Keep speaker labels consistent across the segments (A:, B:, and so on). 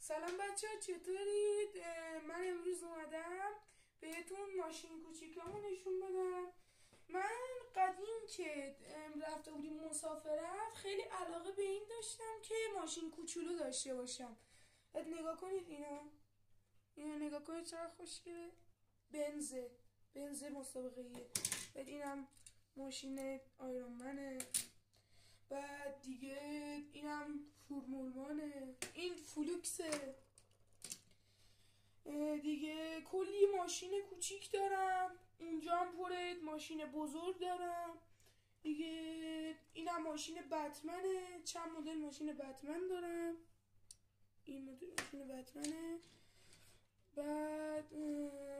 A: سلام بچه ها، چطورید؟ من امروز اومدم بهتون ماشین کوچیکمو نشون بدم. من قدیم که رفته بودیم مسافرت خیلی علاقه به این داشتم که ماشین کوچولو داشته باشم. نگاه کنید اینو نگاه کنید چقدر خوشگله. بنز مسابقه‌ایه. بعد اینم ماشین آیرونمنه. بعد دیگه اینم فرمولمانه، این فلوکسه. دیگه کلی ماشین کوچیک دارم. اونجا هم پره ماشین بزرگ دارم. دیگه اینم ماشین بتمنه. چند مدل ماشین بتمن دارم. این مدل ماشین بتمنه. بعد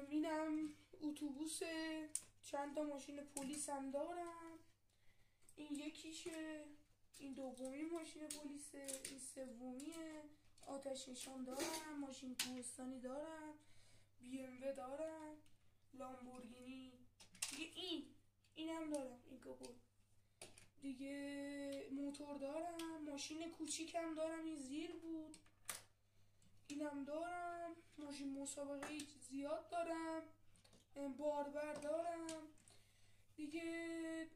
A: اینم اتوبوسه. چند تا ماشین پلیس هم دارم. این یکیشه، این دومی ماشین پلیسه، این سومیه. آتش نشان دارم، ماشین کوهستانی دارم، BMW دارم، لامبورگینی دیگه. اینم دارم، این کپل دیگه. موتور دارم، ماشین کوچیکم دارم، این زیر بود. اینم دارم، ماشین مسابقه زیاد دارم، باربر دارم دیگه.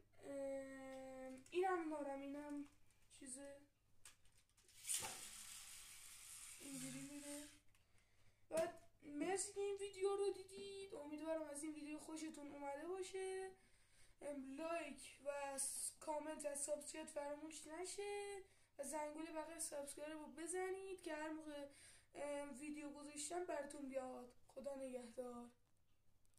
A: اینم دارم، اینم چیزه اینجوری میره. بعد مرسی که این ویدیو رو دیدید. امیدوارم از این ویدیو خوشتون اومده باشه. لایک و کامنت و سابسکرایب فراموش نشه و زنگوله بغل سابسکرایب رو بزنید که هر موقع ویدیو گذاشتم براتون بیاد. خدا نگهدار.